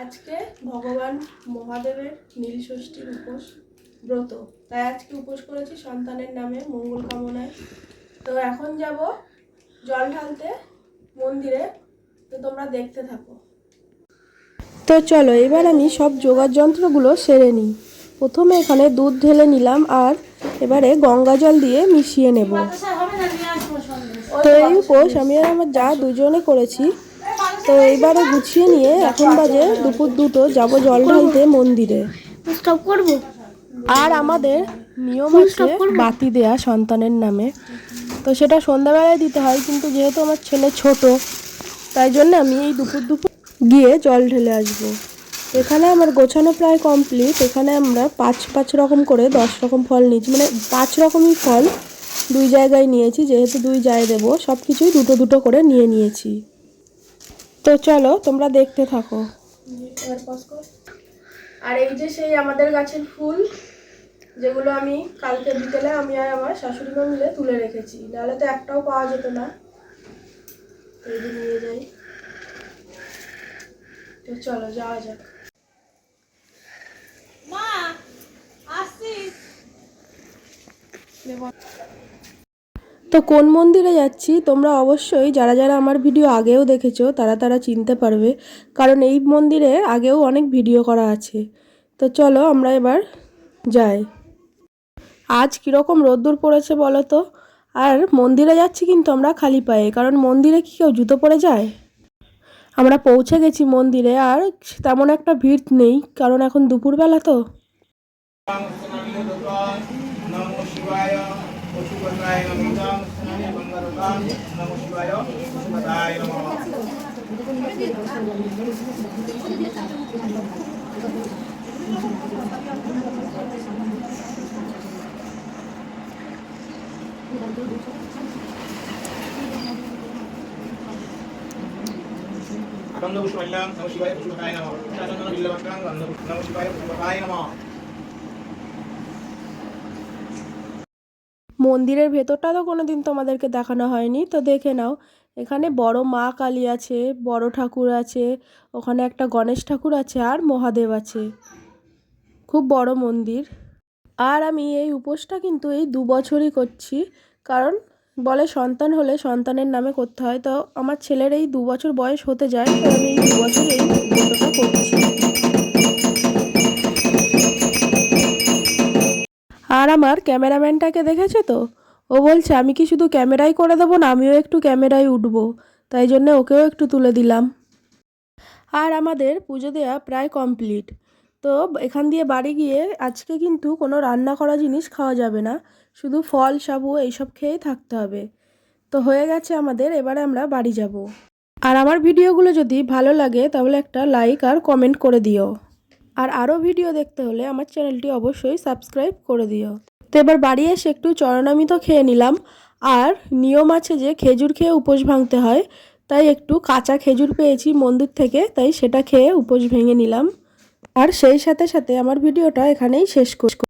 আজকে ভগবান মহাদেবের নীলষষ্ঠীর উপোস ব্রত, তাই আজকে উপোস করেছি সন্তানের নামে মঙ্গল কামনায়। তো এখন যাব জল ঢালতে মন্দিরে, তো তোমরা দেখতে থাকো। তো চলো এবার আমি সব জোগাড় যন্ত্রগুলো সেরে নিই। প্রথমে এখানে দুধ ঢেলে নিলাম আর এবারে গঙ্গা জল দিয়ে মিশিয়ে নেব। তো এই উপোস আমি আর আমার যা দুজনে করেছি। তো এইবারে গুছিয়ে নিয়ে এখন বাজে দুপুর 2টো, যাব জল ঢালতে মন্দিরে। আর আমাদের নিয়ম আছে বাতি দেয়া সন্তানের নামে, তো সেটা সন্ধ্যাবেলায় দিতে হয়, কিন্তু যেহেতু আমার ছেলে ছোট তাই জন্য আমি এই দুপুর গিয়ে জল ঢেলে আসবো। এখানে আমার গোছানো প্রায় কমপ্লিট। এখানে আমরা পাঁচ রকম করে 10 রকম ফল নিয়েছি, মানে 5 রকমই ফল 2 জায়গায় নিয়েছি, যেহেতু 2 জায়গায় দেবো সব কিছুই দুটো করে নিয়ে নিয়েছি। তো চলো তোমরা দেখতে থাকো। আর এই যে সেই আমাদের গাছের ফুল, যেগুলো আমি কালকে বিকেলে আমি আর আমার শাশুড়ি মা মিলে তুলে রেখেছি, নাহলে তো একটাও পাওয়া যেত না। এই যে নিয়ে যাই। তো চলো যাওয়া যাক। মা আসছি। তো কোন মন্দিরে যাচ্ছি তোমরা অবশ্যই যারা যারা আমার ভিডিও আগেও দেখেছো তারা চিনতে পারবে, কারণ এই মন্দিরে আগেও অনেক ভিডিও করা আছে। তো চলো আমরা এবার যাই। আজ কীরকম রোদ্দুর পড়েছে বলো তো। আর মন্দিরে যাচ্ছি কিন্তু আমরা খালি পায়ে, কারণ মন্দিরে কি কেউ জুতো পরে যায়? আমরা পৌঁছে গেছি মন্দিরে, আর তেমন একটা ভিড় নেই, কারণ এখন দুপুরবেলা তো। মন্দিরের ভেতরটা তো কোনোদিন তোমাদেরকে দেখানো হয়নি, তো দেখে নাও। এখানে বড় মা কালী আছে, বড় ঠাকুর আছে, ওখানে একটা গণেশ ঠাকুর আছে আর মহাদেব আছে। খুব বড় মন্দির। আর আমি এই উপোসটা কিন্তু এই 2 বছরই করছি, কারণ বলে সন্তান হলে সন্তানের নামে করতে হয়। তো আমার ছেলের এই 2 বছর বয়স হতে যায়, তো আমি এই 2 বছর এই ব্রতটা করছি। আর আমার ক্যামেরাম্যানটাকে দেখেছো তো, ও বলছে আমি কি শুধু ক্যামেরাই করে দেবো না, আমিও একটু ক্যামেরায় উঠবো, তাই জন্য ওকেও একটু তুলে দিলাম। আর আমাদের পুজো দেওয়া প্রায় কমপ্লিট। তো এখান দিয়ে বাড়ি গিয়ে আজকে কিন্তু কোনো রান্না করা জিনিস খাওয়া যাবে না, শুধু ফল সাবু এইসব খেয়েই থাকতে হবে। তো হয়ে গেছে আমাদের, এবারে আমরা বাড়ি যাব। আর আমার ভিডিওগুলো যদি ভালো লাগে তাহলে একটা লাইক আর কমেন্ট করে দিও। আর আরও ভিডিও দেখতে হলে আমার চ্যানেলটি অবশ্যই সাবস্ক্রাইব করে দিও। তো এবার বাড়ি এসে একটু চরণামৃত খেয়ে নিলাম। আর নিয়ম আছে যে খেজুর খেয়ে উপোস ভাঙতে হয়, তাই একটু কাঁচা খেজুর পেয়েছি মন্দির থেকে, তাই সেটা খেয়ে উপোস ভেঙে নিলাম। আর সেই সাথে সাথে আমার ভিডিওটা এখানেই শেষ করছি।